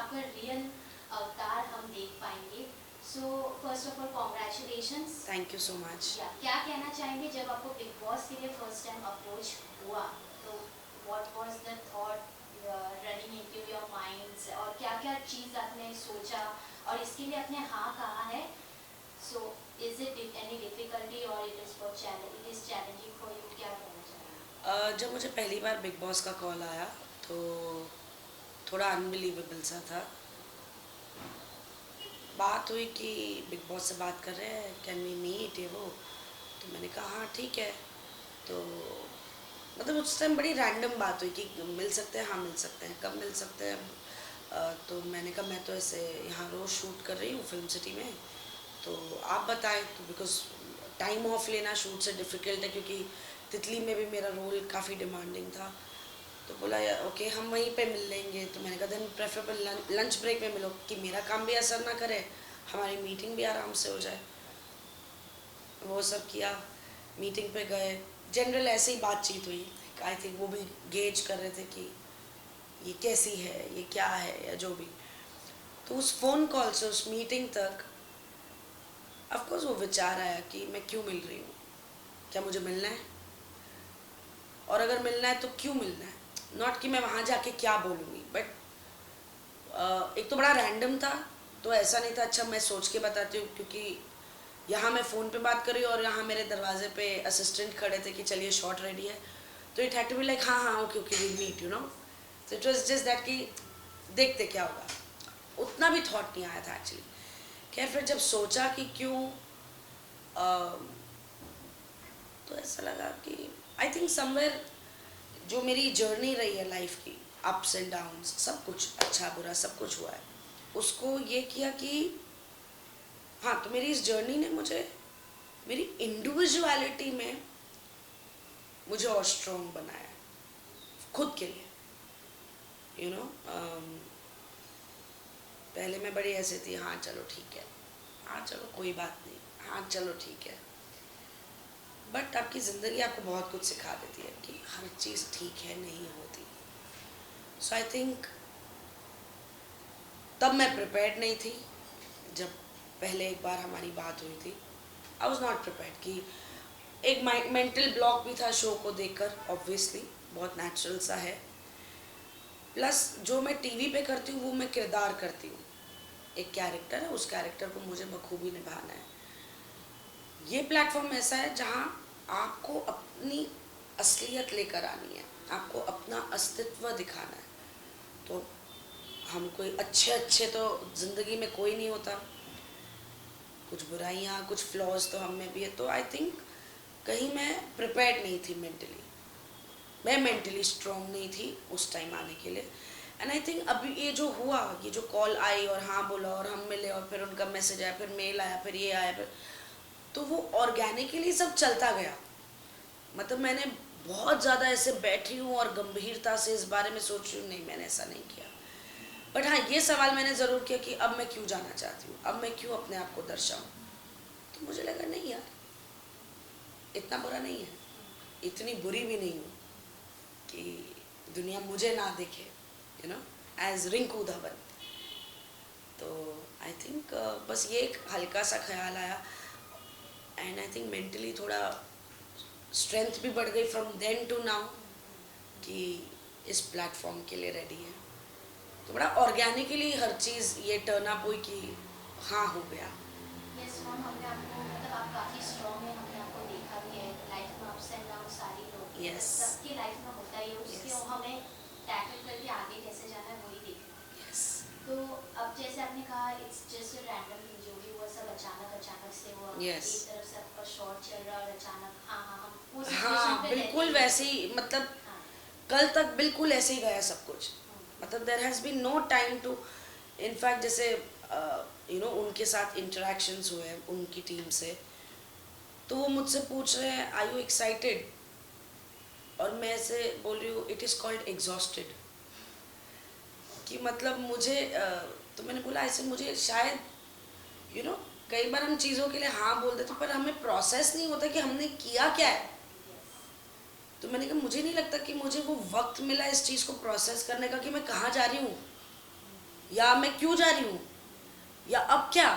आपका रियल अवतार हम देख पाएंगे। So first of all congratulations. Thank you so much. क्या कहना चाहेंगे जब आपको बिग बॉस के लिए फर्स्ट टाइम अप्रोच हुआ, तो what was the thought running into your minds, और क्या क्या चीज़ आपने सोचा और इसके लिए आपने हाँ कहा है? So is it any difficulty और it is challenging for you? क्या कहना चाहेंगे? जब मुझे पहली बार बिग बॉस का कॉल आया तो थोड़ा अनबिलीवेबल सा था। बात हुई कि बिग बॉस से बात कर रहे हैं, कैन वी मीट, ये वो। तो मैंने कहा हाँ ठीक है। तो मतलब उस टाइम बड़ी रैंडम बात हुई कि मिल सकते हैं, हाँ मिल सकते हैं, कब मिल सकते हैं। तो मैंने कहा मैं तो ऐसे यहाँ रोज़ शूट कर रही हूँ फिल्म सिटी में, तो आप बताएं। तो बिकॉज टाइम ऑफ लेना शूट से डिफ़िकल्ट है, क्योंकि तितली में भी मेरा रोल काफ़ी डिमांडिंग था। तो बोला यार ओके हम वहीं पे मिल लेंगे। तो मैंने कहा देन प्रेफरेबल लंच ब्रेक में मिलो कि मेरा काम भी असर ना करे, हमारी मीटिंग भी आराम से हो जाए। वो सब किया, मीटिंग पे गए, जनरल ऐसे ही बातचीत हुई। आई थिंक वो भी गेज कर रहे थे कि ये कैसी है, ये क्या है, या जो भी। तो उस फ़ोन कॉल से उस मीटिंग तक ऑफकोर्स वो विचार आया कि मैं क्यों मिल रही हूँ, क्या मुझे मिलना है, और अगर मिलना है तो क्यों मिलना है। नॉट कि मैं वहाँ जाके क्या बोलूँगी, बट एक तो बड़ा रैंडम था। तो ऐसा नहीं था, अच्छा मैं सोच के बताती हूँ, क्योंकि यहाँ मैं फ़ोन पे बात कर रही हूँ और यहाँ मेरे दरवाजे पे असिस्टेंट खड़े थे कि चलिए शॉट रेडी है। तो it had to be like हाँ हाँ okay okay we meet you know. So it was just that कि देखते क्या होगा। उतना भी थॉट नहीं आया था एक्चुअली। खैर फिर जब सोचा कि क्यों, तो ऐसा लगा कि आई थिंक समवेयर जो मेरी जर्नी रही है लाइफ की, अप्स एंड डाउन्स, सब कुछ अच्छा बुरा सब कुछ हुआ है, उसको ये किया कि हाँ तो मेरी इस जर्नी ने मुझे मेरी इंडिविजुअलिटी में मुझे और स्ट्रॉन्ग बनाया खुद के लिए। यू नो पहले मैं बड़ी ऐसे थी, हाँ चलो ठीक है, हाँ चलो कोई बात नहीं, हाँ चलो ठीक है। बट आपकी ज़िंदगी आपको बहुत कुछ सिखा देती है कि हर चीज़ ठीक है नहीं होती। सो आई थिंक तब मैं प्रिपेयर्ड नहीं थी। जब पहले एक बार हमारी बात हुई थी, आई वॉज नॉट प्रिपेयर्ड कि एक मेंटल ब्लॉक भी था शो को देखकर, ऑब्वियसली बहुत नेचुरल सा है। प्लस जो मैं टीवी पे करती हूँ वो मैं किरदार करती हूँ, एक कैरेक्टर है, उस कैरेक्टर को मुझे बखूबी निभाना है। ये प्लेटफॉर्म ऐसा है जहाँ आपको अपनी असलियत लेकर आनी है, आपको अपना अस्तित्व दिखाना है। तो हम कोई अच्छे अच्छे तो ज़िंदगी में कोई नहीं होता, कुछ बुराइयाँ कुछ फ्लॉज तो हम में भी है। तो आई थिंक कहीं मैं प्रिपेयर्ड नहीं थी मेंटली, मैं मेंटली स्ट्रॉन्ग नहीं थी उस टाइम आने के लिए। एंड आई थिंक अभी ये जो हुआ, ये जो कॉल आई और हाँ बोला और हम मिले और फिर उनका मैसेज आया, फिर मेल आया, फिर ये आया, फिर तो वो ऑर्गेनिकली सब चलता गया। मतलब मैंने बहुत ज़्यादा ऐसे बैठी हूँ और गंभीरता से इस बारे में सोच रही हूँ, नहीं मैंने ऐसा नहीं किया। बट हाँ ये सवाल मैंने ज़रूर किया कि अब मैं क्यों जाना चाहती हूँ, अब मैं क्यों अपने आप को दर्शाऊँ। तो मुझे लगा नहीं यार इतना बुरा नहीं है, इतनी बुरी भी नहीं हूँ कि दुनिया मुझे ना देखे, you know, as Rinku Dhawan. तो आई थिंक बस ये एक हल्का सा ख्याल आया। एंड आई थिंक मेंटली थोड़ा स्ट्रेंथ भी बढ़ गई फ्रॉम देन टू नाउ कि इस प्लेटफॉर्म के लिए रेडी है। तो बड़ा ऑर्गेनिकली हर चीज़ ये टर्न अप हुई कि हाँ हो गया। यस मैम, हमने आपको मतलब आप काफ़ी स्ट्रॉन्ग है, हमने आपको देखा भी है लाइफ में अप्स एंड डाउन सारी लोग यस सबकी लाइफ में होता ही है, उसके यस हमें टैकल करके आगे कैसे जाना है वही देखना है। यस तो अब जैसे आपने कहा इट्स जस्ट रैंडम थिंग, जो भी हुआ सब अचानक अचानक से हुआ। यस एक तरफ से आपका शॉर्ट चल रहा और अचानक हाँ हाँ हम वो सिचुएशन हाँ पे रहते बिल्कुल ही हैं। वैसे ही, मतलब हाँ। कल तक बिल्कुल ऐसे ही गया सब कुछ। हम्म। मतलब there has been no time to, in fact जैसे यू नो उनके साथ इंटरेक्शंस हुए हैं उनकी टीम से, तो वो मुझसे पूछ रहे हैं आई यू एक्साइटेड, और मैं ऐसे बोल रही हूँ इट इज़ कॉल्ड एग्जॉस्टेड। कि मतलब मुझे तो मैंने बोला ऐसे मुझे शायद यू नो कई बार हम चीज़ों के लिए हाँ बोल देते पर हमें प्रोसेस नहीं होता कि हमने किया क्या है। तो मैंने कहा मुझे नहीं लगता कि मुझे वो वक्त मिला इस चीज़ को प्रोसेस करने का कि मैं कहाँ जा रही हूँ। या मैं क्यों जा रही हूँ, या अब क्या,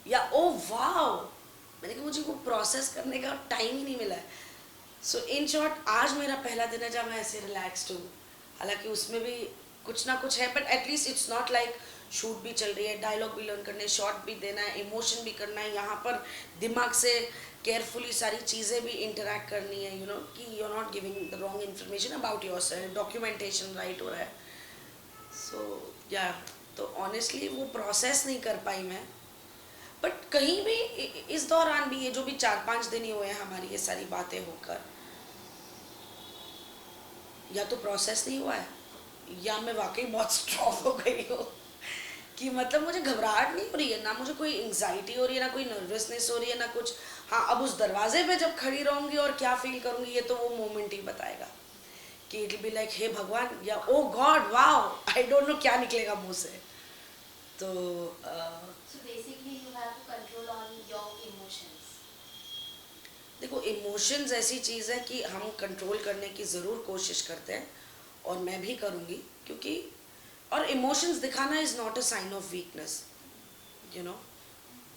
या ओ वाओ, मैंने कहा मुझे वो प्रोसेस करने का टाइम ही नहीं मिला है। सो इन शॉर्ट आज मेरा पहला दिन है जब मैं ऐसे रिलैक्स्ड हूँ। हालांकि उसमें भी कुछ ना कुछ है, but at least it's not like shoot भी चल रही है, डायलॉग भी लर्न करने, शॉट भी देना है, इमोशन भी करना है, यहाँ पर दिमाग से केयरफुली सारी चीज़ें भी इंटरेक्ट करनी है, यू नो, कि you are not giving the wrong information about yourself, documentation right हो रहा है। सो या तो ऑनेस्टली वो प्रोसेस नहीं कर पाई मैं। बट कहीं भी इस दौरान भी, ये जो भी 4-5 दिन ही हुए हैं हमारी ये सारी बातें होकर, या तो प्रोसेस नहीं हुआ है, या मैं वाकई बहुत स्ट्रॉन्ग हो गई हूँ कि मतलब मुझे घबराहट नहीं हो रही है, ना मुझे कोई एंग्जाइटी हो रही है, ना कोई नर्वसनेस हो रही है, ना कुछ। हाँ, अब उस दरवाजे पे जब खड़ी रहूँगी और क्या फील करूँगी ये तो वो मोमेंट ही बताएगा कि इट बी लाइक हे भगवान, या oh God wow, I don't know क्या निकलेगा मुंह से। तो So basically you have to control on your emotions. देखो, इमोशंस ऐसी चीज़ है कि हम कंट्रोल करने की ज़रूर कोशिश करते हैं, और मैं भी करूँगी, क्योंकि और इमोशंस दिखाना is not a sign of weakness, you know.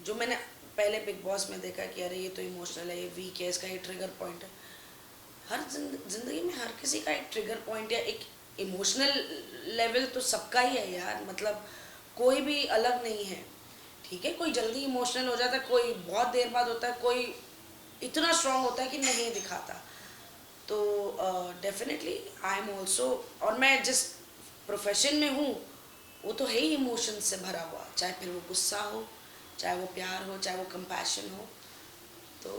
जो मैंने पहले बिग बॉस में देखा कि अरे ये तो इमोशनल है, ये वीक है, इसका ये ट्रिगर पॉइंट है। हर जिंदगी में हर किसी का एक ट्रिगर पॉइंट या एक इमोशनल लेवल तो सबका ही है यार, मतलब कोई भी अलग नहीं है। ठीक है, कोई जल्दी इमोशनल हो जाता है, कोई बहुत देर बाद होता है, कोई इतना स्ट्रांग होता है कि नहीं दिखाता। तो डेफिनेटली आई एम ऑल्सो, और मैं जिस प्रोफेशन में हूँ वो तो है ही इमोशन से भरा हुआ, चाहे फिर वो गुस्सा हो, चाहे वो प्यार हो, चाहे वो कंपैशन हो। तो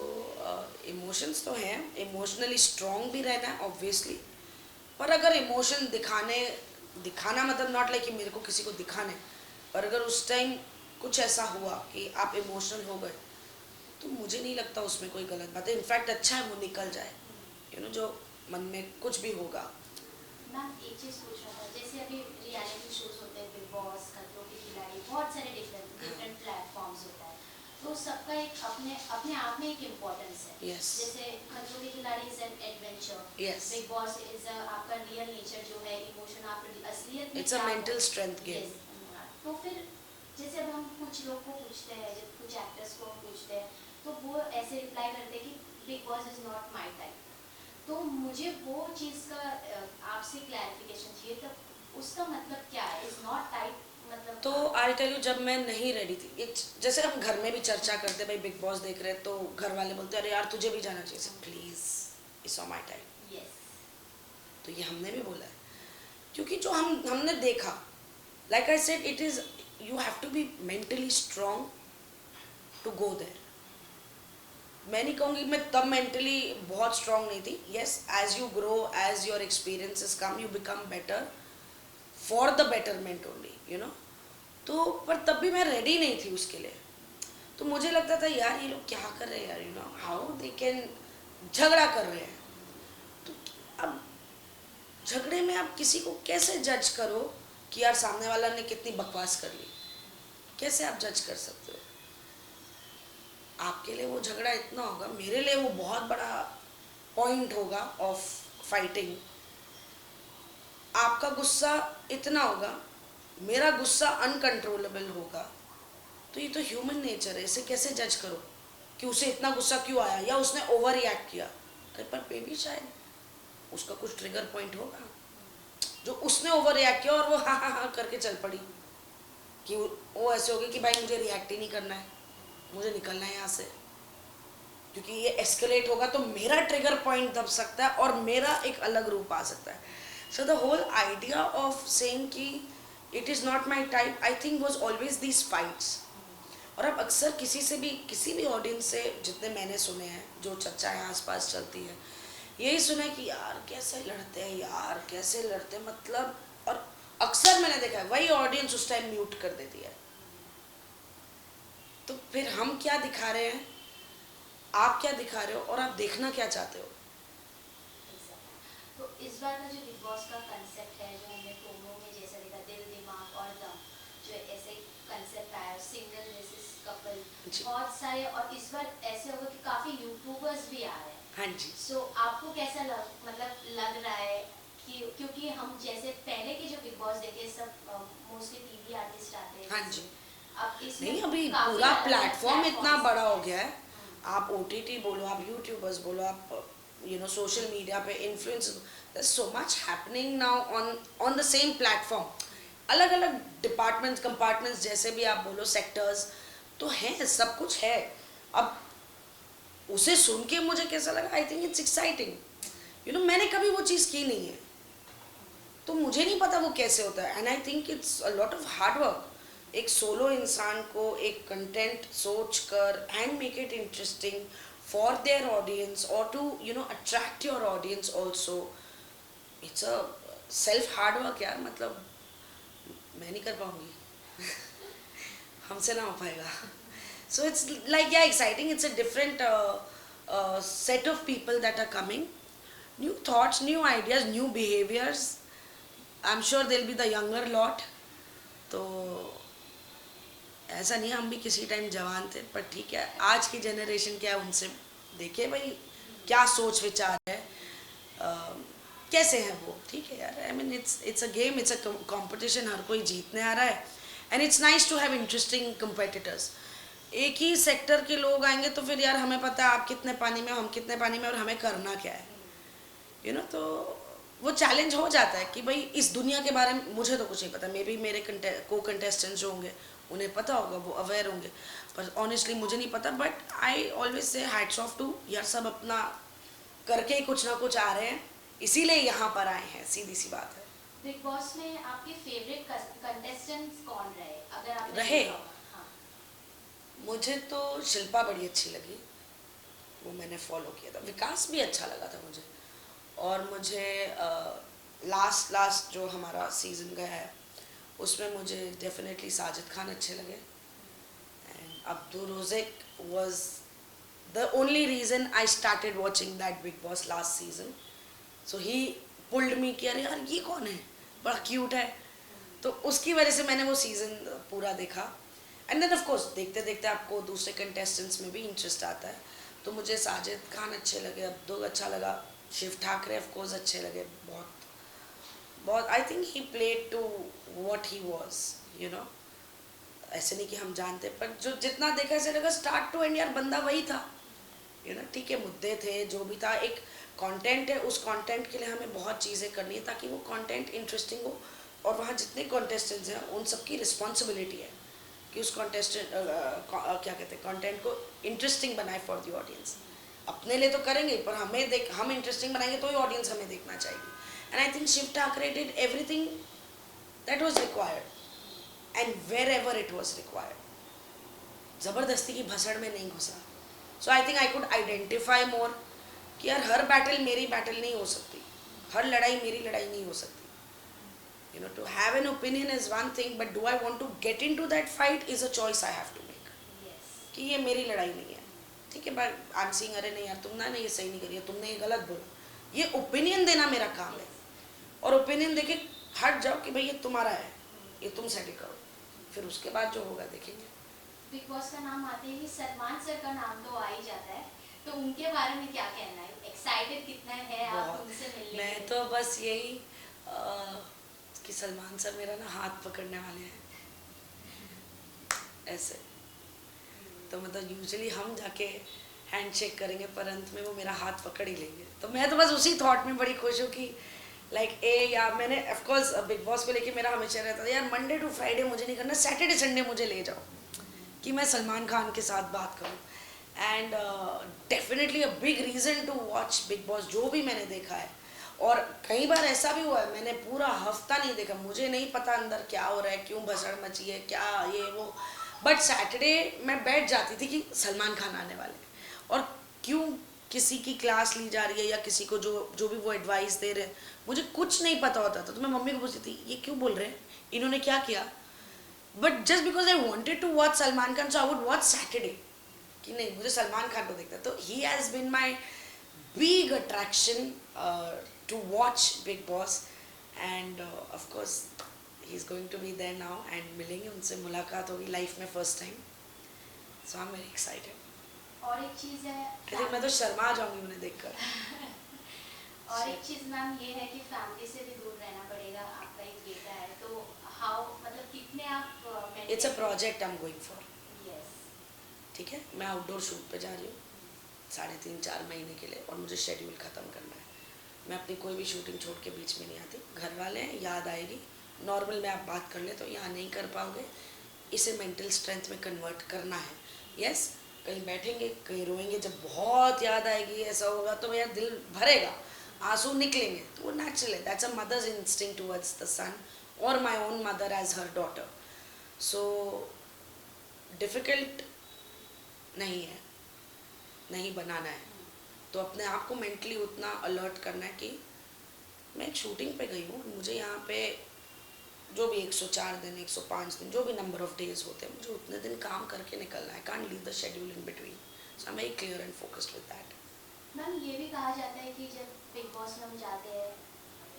इमोशंस तो हैं, इमोशनली स्ट्रांग भी रहना है ऑब्वियसली। पर अगर इमोशन दिखाना मतलब नॉट लाइक कि मेरे को किसी को दिखाना है, पर अगर उस टाइम कुछ ऐसा हुआ कि आप इमोशनल हो गए, तो मुझे नहीं लगता उसमें कोई गलत बात है। इनफैक्ट अच्छा है वो निकल जाए, यू नो, जो मन में कुछ भी होगा। मैम एक चीज़ पूछना था, जैसे अभी रियलिटी शोज होते हैं, बिग बॉस, खतरों के खिलाड़ी, बहुत सारे डिफरेंट प्लेटफॉर्म्स होता है, तो सबका एक अपने अपने आप में एक इम्पोर्टेंस है। Yes. जैसे खतरों के खिलाड़ी is an adventure, Yes. Big boss is आपका रियल नेचर जो है, इमोशन आप असलियत में इट्स अ क्या मेंटल हो। Strength game. Yes. तो फिर जैसे अब हम कुछ लोग को पूछते हैं, जब कुछ एक्टर्स को हम पूछते हैं, तो वो ऐसे रिप्लाई करते हैं कि big boss is not my type. तो मुझे वो चीज़ का आपसे क्लैरिफिकेशन चाहिए, तब उसका मतलब क्या है, इज नॉट टाइप मतलब। तो आई टेल यू, जब मैं नहीं रेडी थी, जैसे हम घर में भी चर्चा करते, भाई बिग बॉस देख रहे हैं, तो घर वाले बोलते अरे यार तुझे भी जाना चाहिए, please it's on my time. Yes. तो ये हमने भी बोला है, क्योंकि जो हमने देखा, like I said, it is, you have to be mentally strong to go there. मैं नहीं कहूँगी, मैं तब मेंटली बहुत स्ट्रांग नहीं थी। Yes, as you grow, as your experiences come, you become better for the betterment only, you know. तो पर तब भी मैं रेडी नहीं थी उसके लिए। तो मुझे लगता था यार ये लोग क्या कर रहे हैं यार, you know, how they can, झगड़ा कर रहे हैं। तो अब झगड़े में आप किसी को कैसे जज करो कि यार सामने वाला ने कितनी बकवास कर ली, कैसे आप जज कर सकते हो? आपके लिए वो झगड़ा इतना होगा, मेरे लिए वो बहुत बड़ा पॉइंट होगा ऑफ फाइटिंग। आपका गुस्सा इतना होगा, मेरा गुस्सा अनकंट्रोलेबल होगा। तो ये तो ह्यूमन नेचर है, इसे कैसे जज करो कि उसे इतना गुस्सा क्यों आया, या उसने ओवर रिएक्ट किया। अरे पर बेबी शायद उसका कुछ ट्रिगर पॉइंट होगा जो उसने ओवर रिएक्ट किया, और वो हाँ हाँ हाँ करके चल पड़ी, कि वो ऐसे हो गई कि भाई मुझे रिएक्ट ही नहीं करना है, मुझे निकलना है यहाँ से, क्योंकि ये एस्केलेट होगा तो मेरा ट्रिगर पॉइंट दब सकता है और मेरा एक अलग रूप आ सकता है। So the whole idea of saying कि it is not my type, I think was always these fights. और अब अक्सर किसी भी ऑडियंस से जितने मैंने सुने हैं, जो चर्चाएँ आसपास चलती है, यही सुना है कि यार कैसे लड़ते हैं, यार कैसे लड़ते हैं, मतलब। और अक्सर मैंने देखा है वही ऑडियंस उस टाइम म्यूट कर देती है। तो फिर हम क्या दिखा रहे हैं, आप क्या दिखा रहे हो, और आप देखना क्या चाहते हो? तो इस बार का जो बिग बॉस का कंसेप्ट है, जो हमने प्रोमो में जैसा देखा, दिल दिमाग और दम, जो ऐसे कंसेप्ट आया, सिंगल वर्सेस कपल, बहुत सारे, और इस बार ऐसे होगा कि काफी यूट्यूबर्स भी आ रहे हैं। हाँ जी। सो आपको कैसा लग रहा है कि, क्योंकि हम जैसे पहले के जो बिग बॉस देखे सब मोस्टली टीवी भी आर्टिस्ट आते हैं हाँ जैसे। जी। अब इसमें नहीं, अभी काफी पूरा अलग-अलग प्लेटफॉर्म इतना platforms बड़ा हो हैं। गया है। आप ओटीटी बोलो, आप यूट्यूबर्स बोलो, आप सोशल मीडिया पे influencers, there so much happening now on the same platform. अलग अलग डिपार्टमेंट्स, कंपार्टमेंट्स, जैसे भी आप बोलो, सेक्टर्स तो हैं, सब कुछ है। अब उसे सुन के मुझे कैसा लगा, आई थिंक इट्स एक्साइटिंग। मैंने कभी वो चीज़ की नहीं है, तो मुझे नहीं पता वो कैसे होता है। And I think it's a lot of hard work. एक सोलो इंसान को एक कंटेंट सोच कर and make it interesting for their audience, और to attract your audience also. It's a self hard work यार, मतलब मैं नहीं कर पाऊंगी। हमसे ना हो पाएगा। So it's like, yeah, exciting. It's a different set of people that are coming. New thoughts, new ideas, new behaviors. I'm sure they'll be the younger lot. तो ऐसा नहीं, हम भी किसी टाइम जवान थे, पर ठीक है, आज की जनरेशन क्या है, उनसे देखे भाई क्या सोच विचार है, कैसे है वो। ठीक है यार, I mean it's a game, it's a competition, हर कोई जीतने आ रहा है। And it's nice to have interesting competitors. एक ही सेक्टर के लोग आएंगे तो फिर यार हमें पता है आप कितने पानी में, हम कितने पानी में, और हमें करना क्या है, तो वो चैलेंज हो जाता है कि भाई इस दुनिया के बारे में मुझे तो कुछ नहीं पता। मे बी मेरे को कंटेस्टेंट्स जो होंगे उन्हें पता होगा, वो अवेयर होंगे, पर ऑनेस्टली मुझे नहीं पता। But I always say hats off to, यार सब अपना करके ही कुछ ना कुछ आ रहे हैं, इसीलिए यहाँ पर आए हैं, सीधी सी बात है। बिग बॉस में आपके फेवरेट कंटेस्टेंट्स कौन रहे, अगर आपने रहे? देखा होगा? हाँ। मुझे तो शिल्पा बड़ी अच्छी लगी, वो मैंने फॉलो किया था। विकास भी अच्छा लगा था मुझे। और मुझे लास्ट जो हमारा सीज़न गया है उसमें मुझे डेफिनेटली साजिद खान अच्छे लगे। And Abdul Rozik was the only reason I started watching that big boss last season. So he pulled me कि अरे यार ये कौन है, बड़ा क्यूट है, तो उसकी वजह से मैंने वो सीज़न पूरा देखा। एंड देन ऑफ कोर्स देखते देखते आपको दूसरे कंटेस्टेंट्स में भी इंटरेस्ट आता है, तो मुझे साजिद खान अच्छे लगे, अब्दुल अच्छा लगा, शिव ठाकरे ऑफ कोर्स अच्छे लगे बहुत बहुत। I think he played to what he was, ऐसे नहीं कि हम जानते, पर जो जितना देखा ऐसे लगा स्टार्ट टू एंड यार बंदा वही था। ठीक है, मुद्दे थे, जो भी था, एक कंटेंट है, उस कंटेंट के लिए हमें बहुत चीज़ें करनी है ताकि वो कंटेंट इंटरेस्टिंग हो। और वहाँ जितने कंटेस्टेंट्स हैं उन सबकी रिस्पॉन्सिबिलिटी है कि उस क्या कहते हैं, कंटेंट को इंटरेस्टिंग बनाए फॉर द ऑडियंस। अपने लिए तो करेंगे, पर हम इंटरेस्टिंग बनाएंगे तो ही ऑडियंस हमें देखना चाहेगी। And I think Shiv Thackeray did everything that was required and wherever it was required. ज़बरदस्ती की भसड़ में नहीं घुसा। So I think I could identify more कि यार हर बैटल मेरी बैटल नहीं हो सकती, हर लड़ाई मेरी लड़ाई नहीं हो सकती। To have an opinion is one thing, but do I want to get into that fight is a choice I have to make. Yes. कि ये मेरी लड़ाई नहीं है। ठीक है, बट आई एम सीइंग, अरे नहीं यार तुमने ये सही नहीं करी है, तुमने ये गलत बोला, ये ओपिनियन देना मेरा काम है। और ओपिनियन देके हट जाओ कि भाई ये तुम्हारा है, ये तुम सेटिल करो, फिर उसके बाद जो होगा देखेंगे। बिग बॉस का नाम आते ही सलमान सर का नाम तो आ ही जाता है, तो उनके बारे में क्या कहना है? एक्साइटेड कितना है आप बहुत। उनसे मिलने मैं के लिए? तो बस यही कि सलमान सर मेरा ना हाथ पकड़ने वाले हैं ऐसे, तो मतलब यूजुअली हम जाके हैंडशेक करेंगे, पर अंत में वो मेरा हाथ पकड़ ही लेंगे। तो मैं तो बस उसी थॉट में बड़ी खुश हूँ कि या मैंने ऑफ कोर्स बिग बॉस को लेके मेरा हमेशा रहता था यार मंडे टू फ्राइडे मुझे नहीं करना, सैटरडे संडे मुझे ले जाओ कि मैं सलमान खान के साथ बात करूँ। And definitely a big reason to watch Bigg Boss, जो भी मैंने देखा है। और कई बार ऐसा भी हुआ है मैंने पूरा हफ्ता नहीं देखा, मुझे नहीं पता अंदर क्या हो रहा है, क्यों भसड़ मची है, क्या ये वो, बट सैटरडे मैं बैठ जाती थी कि सलमान खान आने वाले हैं, और क्यों किसी की क्लास ली जा रही है या किसी को जो भी वो एडवाइस दे रहे हैं, मुझे कुछ नहीं पता होता था। तो मैं मम्मी को पूछती थी ये क्यों बोल रहे हैं, इन्होंने क्या किया, but just because I wanted to watch Salman Khan, so I would watch Saturday कि नहीं मुझे सलमान खान को देखता है। तो he has been my big attraction to watch Big Boss, and of course he's going to be there now and मिलेंगे उनसे, मुलाकात होगी लाइफ में first time, so I'm very excited. और एक चीज़ है, I think मैं तो शर्मा जाऊंगी उन्हें देखकर। और एक चीज़ मैम ये है कि फैमिली से भी दूर रहना पड़ेगा, आपका एक बेटा है, तो हाउ मतलब कितने आप it's a project I am going for, yes. ठीक है। मैं आउटडोर शूट पे जा रही हूँ 3.5-4 महीने के लिए, और मुझे शेड्यूल ख़त्म करना है। मैं अपनी कोई भी शूटिंग छोड़ के बीच में नहीं आती। घर वाले हैं, याद आएगी, नॉर्मल में आप बात कर ले तो यहाँ नहीं कर पाओगे, इसे मेंटल स्ट्रेंथ में कन्वर्ट करना है। यस, कहीं बैठेंगे, कहीं रोएंगे, जब बहुत याद आएगी ऐसा होगा तो मेरा दिल भरेगा, आंसू निकलेंगे, तो वो नेचुरल है। That's a mother's instinct towards the son, और my own mother as her daughter. So difficult नहीं है, नहीं बनाना है, तो अपने आप को मेंटली उतना अलर्ट करना है कि मैं एक शूटिंग पे गई हूँ, मुझे यहाँ पे जो भी 104 दिन, 105 दिन, जो भी नंबर ऑफ डेज होते हैं, मुझे उतने दिन काम करके निकलना है। Can't leave the schedule in between. So I am very clear and focused with that. Ma'am ये भी कहा जाता है कि जब बिग बॉस में हम जाते हैं,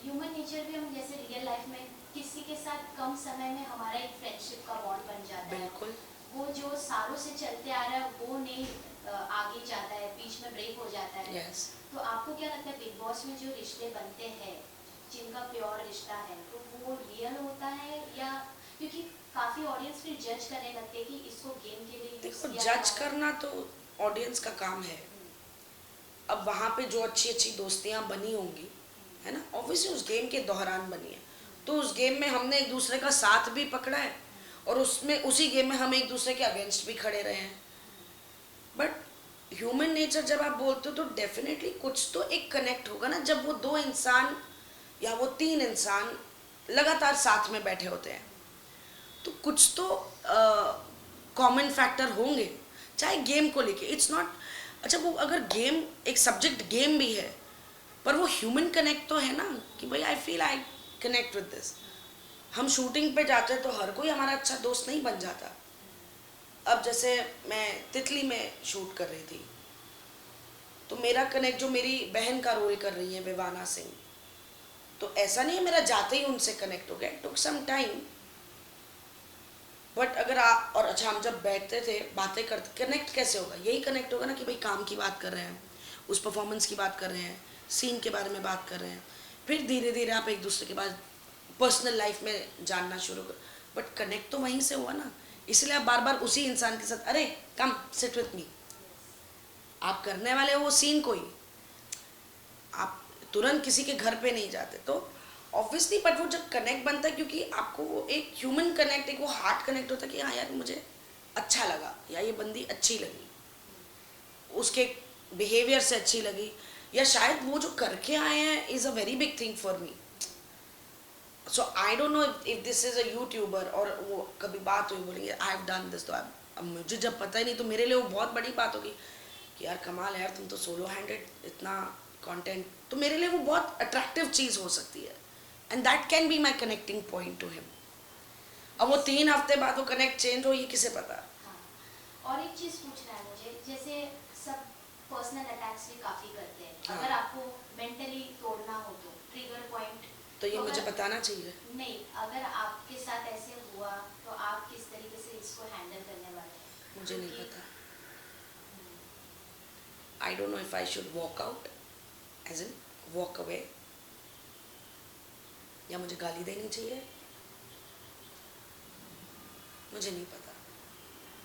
ह्यूमन नेचर भी, हम जैसे रियल लाइफ में किसी के साथ कम समय में हमारा एक फ्रेंडशिप का बॉन्ड बन जाता है। बिल्कुल। वो जो सालों से चलते आ रहा है वो नहीं आगे जाता है, बीच में ब्रेक हो जाता है। यस। तो आपको क्या लगता है बिग बॉस में जो रिश्ते बनते हैं, जिनका प्योर रिश्ता है, तो वो रियल होता है, या क्योंकि काफी ऑडियंस फिर जज करने लगते हैं कि इसको गेम के लिए use देखो, किया जज जा रहा है। करना तो ऑडियंस का काम है। अब वहाँ पे जो अच्छी अच्छी दोस्तियाँ बनी होंगी, है ना, ऑब्वियसली उस गेम के दौरान बनी है, तो उस गेम में हमने एक दूसरे का साथ भी पकड़ा है, और उसमें उसी गेम में हम एक दूसरे के अगेंस्ट भी खड़े रहे हैं। बट ह्यूमन नेचर जब आप बोलते हो तो डेफिनेटली कुछ तो एक कनेक्ट होगा ना, जब वो 2 इंसान या वो 3 इंसान लगातार साथ में बैठे होते हैं, तो कुछ तो कॉमन फैक्टर होंगे, चाहे गेम को लेके। इट्स नॉट, अच्छा वो अगर गेम एक सब्जेक्ट गेम भी है, पर वो ह्यूमन कनेक्ट तो है ना, कि भाई I feel I connect with this. हम शूटिंग पे जाते हैं तो हर कोई हमारा अच्छा दोस्त नहीं बन जाता। अब जैसे मैं तितली में शूट कर रही थी, तो मेरा कनेक्ट, जो मेरी बहन का रोल कर रही है विवाना सिंह, तो ऐसा नहीं है मेरा जाते ही उनसे कनेक्ट हो गया, टुक सम टाइम। बट अगर आप, और अच्छा हम जब बैठते थे बातें करते, कनेक्ट कैसे होगा? यही कनेक्ट होगा ना कि भाई काम की बात कर रहे हैं, उस परफॉर्मेंस की बात कर रहे हैं, सीन के बारे में बात कर रहे हैं, फिर धीरे धीरे आप एक दूसरे के बाद पर्सनल लाइफ में जानना शुरू कर, बट कनेक्ट तो वहीं से हुआ ना। इसलिए आप बार बार उसी इंसान के साथ, अरे कम सिट विथ मी, आप करने वाले हो वो सीन कोई, आप तुरंत किसी के घर पे नहीं जाते, तो ऑब्वियसली। बट वो जब कनेक्ट बनता है, क्योंकि आपको वो एक ह्यूमन कनेक्ट, एक वो हार्ट कनेक्ट होता है कि हाँ यार मुझे अच्छा लगा, या ये बंदी अच्छी लगी, उसके बिहेवियर से अच्छी लगी, या शायद वो जो करके आए हैं is a very big thing for me. So I don't know if this is a YouTuber, और वो कभी बात हुई बोलेंगे आई हैव डन दिस, तो अब मुझे जब पता ही नहीं, तो मेरे लिए वो बहुत बड़ी बात होगी कि यार कमाल है यार, तुम तो सोलो हैंडेड इतना कंटेंट, तो मेरे लिए वो बहुत अट्रैक्टिव चीज़ हो सकती है, and that can be my connecting point two him. अब वो 3 हफ्ते बाद वो कनेक्ट चेंज हो, ये किसे पता। हाँ। और एक चीज पूछना है मुझे, जैसे सब पर्सनल अटैक्स भी काफी करते हैं, हाँ। अगर आपको मेंटली तोड़ना हो तो ट्रिगर पॉइंट, तो ये मुझे बताना चाहिए। नहीं, अगर आपके साथ ऐसे हुआ तो आप किस तरीके से इसको हैंडल करने वाले हैं? मुझे नहीं क्योंकि- पता। I don't know if I should walk out, as in walk away, या मुझे गाली देनी चाहिए, मुझे नहीं पता।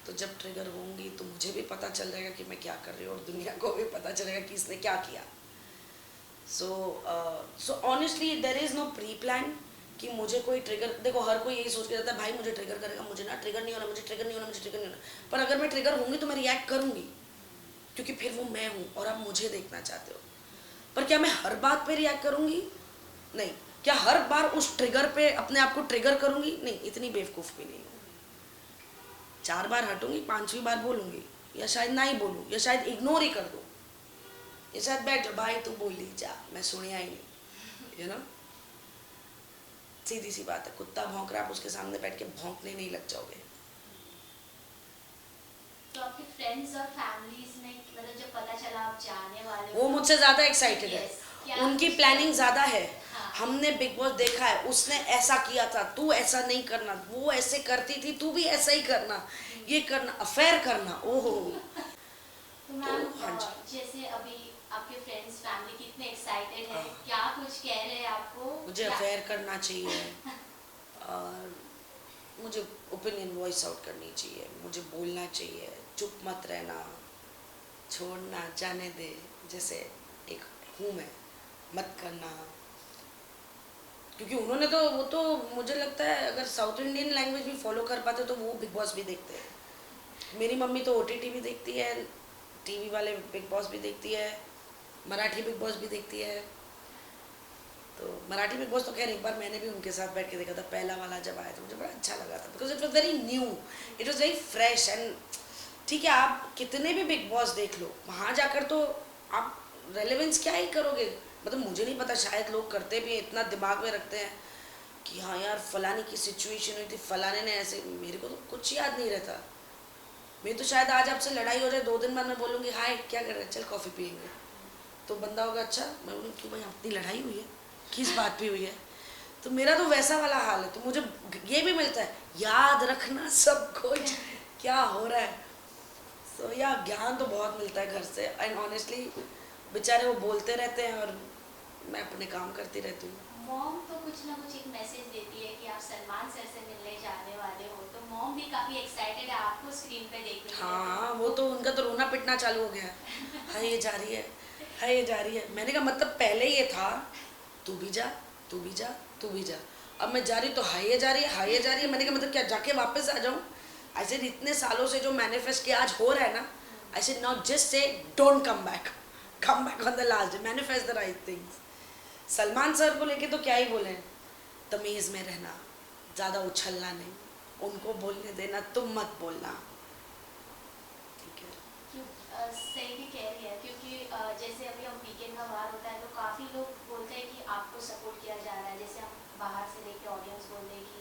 तो जब ट्रिगर होंगी तो मुझे भी पता चल जाएगा कि मैं क्या कर रही हूँ, और दुनिया को भी पता चलेगा कि इसने क्या किया। So honestly there is no pre plan कि मुझे कोई ट्रिगर, देखो हर कोई यही सोच के जाता है भाई मुझे ट्रिगर करेगा, मुझे ना ट्रिगर नहीं होना, मुझे ट्रिगर नहीं होना, मुझे ट्रिगर नहीं होना। पर अगर मैं ट्रिगर होंगी तो मैं रिएक्ट करूँगी, क्योंकि फिर वो मैं हूँ और आप मुझे देखना चाहते हो। पर क्या मैं हर बात पे रिएक्ट करूँगी? नहीं। क्या हर बार उस ट्रिगर पे अपने आप को ट्रिगर करूँगी? नहीं, इतनी बेवकूफ़ भी नहीं हूँ। 4 बार हटूँगी, 5वीं बार बोलूँगी, या शायद ना ही बोलूँ, या शायद इग्नोर ही कर दूँ, या शायद बैठ जाओ भाई तू बोली जा, मैं सुनिया ही नहीं, यू नो। सीधी सी बात है, कुत्ता भौंक रहा है, आप उसके सामने बैठ के भौंकने नहीं लग जाओगे। तो आपके फ्रेंड्स और फैमिलीज में, मतलब जब पता चला आप जाने वाले हो, वो मुझसे ज़्यादा एक्साइटेड है, Yes, क्या उनकी कुछ- प्लानिंग ज़्यादा है। हाँ। हमने बिग बॉस देखा है, उसने ऐसा किया था, तू ऐसा नहीं करना, वो ऐसे करती थी, तू भी ऐसा ही करना, ये करना, अफेयर करना, ओहो। तो मैम हाँ जी। जैसे अभी आपके फ्रेंड्स फैमिली कितने एक्साइटेड है, हाँ। क्या कुछ कह रहे हैं आपको? मुझे क्या- अफेयर करना चाहिए, और मुझे ओपिनियन वॉइस आउट करनी चाहिए, मुझे बोलना चाहिए, चुप मत रहना, छोड़ना, जाने दे, जैसे एक हूँ मैं, मत करना। क्योंकि उन्होंने तो वो तो मुझे लगता है अगर साउथ इंडियन लैंग्वेज भी फॉलो कर पाते तो वो बिग बॉस भी देखते हैं। मेरी मम्मी तो ओटीटी भी देखती है, टीवी वाले बिग बॉस भी देखती है, मराठी बिग बॉस भी देखती है। तो मराठी बिग बॉस तो खैर एक बार मैंने भी उनके साथ बैठ के देखा था, पहला वाला जब आया था मुझे बड़ा अच्छा लगा था, because it was very new, it was very fresh. And ठीक है, आप कितने भी बिग बॉस देख लो, वहाँ जाकर तो आप रेलेवेंस क्या ही करोगे। मतलब मुझे नहीं पता, शायद लोग करते भी हैं, इतना दिमाग में रखते हैं कि हाँ यार फलाने की सिचुएशन हुई थी, फलाने ने ऐसे, मेरे को तो कुछ याद नहीं रहता। मेरी तो शायद आज आपसे लड़ाई हो जाए, 2 दिन बाद मैं बोलूँगी हाय क्या कर रहे हैं, चल कॉफ़ी पियेंगे, तो बंदा होगा अच्छा, मैं बोलूँगी क्यों भाई अपनी लड़ाई हुई है, किस बात पे हुई है। तो मेरा तो वैसा वाला हाल है। तो मुझे ये भी मिलता है, याद रखना सब कुछ क्या हो रहा है। सो या ज्ञान तो बहुत मिलता है घर से। एंड ऑनेस्टली बेचारे वो बोलते रहते हैं और मैं अपने काम करती रहती हूँ। मॉम तो कुछ ना कुछ एक मैसेज देती है कि आप सलमान सर से मिलने जाने वाले हो, तो मॉम भी काफी एक्साइटेड है आपको स्क्रीन पे देखने के लिए। हाँ, वो तो उनका तो रोना पिटना चालू हो गया है, हाँ ये जा रही है, हाँ ये जा रही है। मैंने कहा मतलब पहले ये था तू भी जा, तू भी जा, तू भी जा, अब मैं जा रही तो हाय ये जा रही है, हाय ये जा रही है। मैंने कहा मतलब क्या जाके वापस आ जाऊँ? ऐसे इतने सालों से जो मैनिफेस्ट किया आज हो रहा है ना, I said not just say don't come back, come back on the last day, manifest the right things. Salman sir को लेके तो क्या ही बोले, तमीज़ में रहना, ज़्यादा उछलना नहीं, उनको बोलने देना, तुम मत बोलना, ठीक है। सही भी कह रही है, क्योंकि जैसे अभी हम वीकेंड का बाहर होता है तो काफ़ी लोग बोलते हैं कि आपको सपोर्ट किया जा रहा है, जैसे हम बाहर से लेके ऑडियंस बोलते हैं कि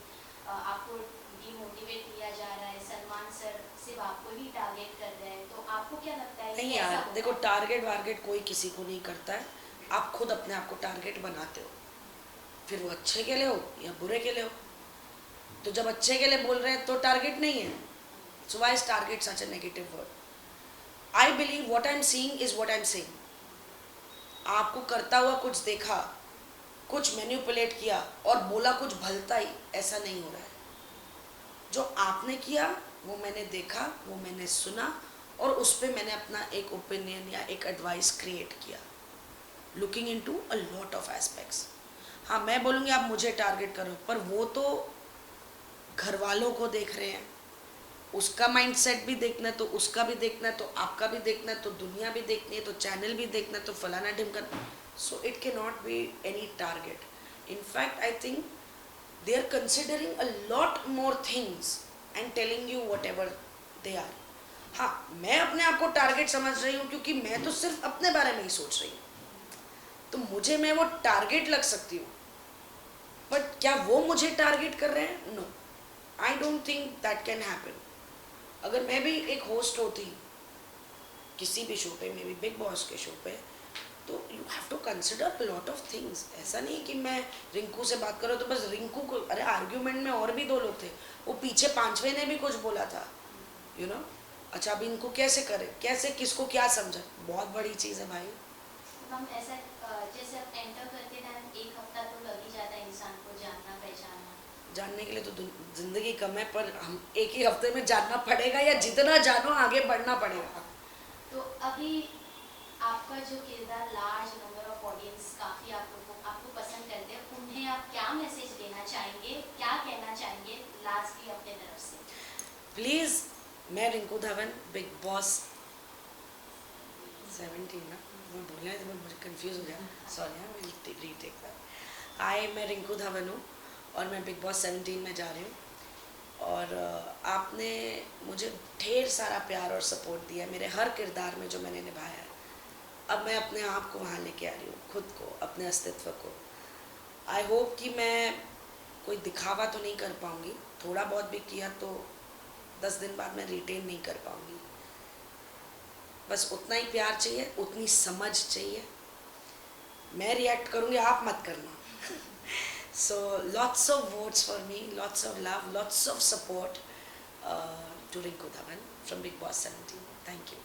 आपको डिमोटिवेट किया जा रहा है, सलमान सर सिर्फ आपको ही टारगेट कर रहे हैं, तो आपको क्या लगता है नहीं कि ऐसा यार होता देखो, है? टारगेट वारगेट कोई किसी को नहीं करता है, आप खुद अपने आप को टारगेट बनाते हो, फिर वो अच्छे के लिए हो या बुरे के लिए हो। तो जब अच्छे के लिए बोल रहे हैं तो टारगेट नहीं है, so why is target such a negative word? I believe what I am seeing is what I am saying. आपको करता हुआ कुछ देखा, कुछ मैनिपुलेट किया और बोला कुछ भलता ही, ऐसा नहीं हो रहा है। जो आपने किया वो मैंने देखा, वो मैंने सुना और उस पर मैंने अपना एक ओपिनियन या एक एडवाइस क्रिएट किया, looking into a lot of aspects. हाँ मैं बोलूँगी आप मुझे टारगेट करो, पर वो तो घर वालों को देख रहे हैं, उसका माइंडसेट भी देखना है, तो उसका भी देखना है, तो आपका भी देखना है, तो दुनिया भी देखनी है, तो चैनल भी देखना है, तो फलाना ढिमकाना। So it can not be any target. In fact I think they are considering a lot more things and telling you whatever they are। हाँ मैं अपने आप को टारगेट समझ रही हूँ क्योंकि मैं तो सिर्फ अपने बारे में ही सोच रही हूँ, तो मुझे मैं वो टारगेट लग सकती हूँ, बट क्या वो मुझे टारगेट कर रहे हैं? No, I don't think that can happen. अगर मैं भी एक होस्ट होती किसी भी शो पे, मे बी बिग बॉस के शो पे, तो you have to consider lot of things. ऐसा नहीं कि मैं रिंकू से बात करूँ तो बस रिंकू को, अरे आर्ग्यूमेंट में और भी 2 लोग थे, वो पीछे 5वें ने भी कुछ बोला था, यू नो। अच्छा अब इनको कैसे करें, कैसे किसको क्या समझा, बहुत बड़ी चीज़ है भाई। हम ऐसा जैसे अब एंटर करते टाइम 1 हफ्ता तो लग ही जाता है इंसान को जानना पहचानना। जानने के लिए तो ज़िंदगी कम है, पर हम एक ही हफ्ते में जानना पड़ेगा, या जितना जानो आगे बढ़ना पड़ेगा। तो अभी आपका जो किरदार लार्ज नंबर ऑफ ऑडियंस काफ़ी आपको पसंद करते हैं, उन्हें आप क्या मैसेज देना चाहेंगे, क्या कहना चाहेंगे लास्टली अपने तरफ से? प्लीज़, मैं रिंकू धवन, बिग बॉस 17 ना, मैं बोलना है तो मैं मुझे कंफ्यूज हो गया, सॉरी, आई रीटेक दैट। मैं रिंकू धवन हूँ और मैं बिग बॉस 17 में जा रही हूँ। और आपने मुझे ढेर सारा प्यार और सपोर्ट दिया मेरे हर किरदार में जो मैंने निभाया है। अब मैं अपने आप को वहाँ लेके आ रही हूँ, खुद को, अपने अस्तित्व को। आई होप कि मैं कोई दिखावा तो नहीं कर पाऊँगी, थोड़ा बहुत भी किया तो 10 दिन बाद मैं रिटेन नहीं कर पाऊँगी। बस उतना ही प्यार चाहिए, उतनी समझ चाहिए। मैं रिएक्ट करूँगी, आप मत करना। So lots of votes for me, lots of love, lots of support to Rinku Dhawan from Big Boss 17. Thank you.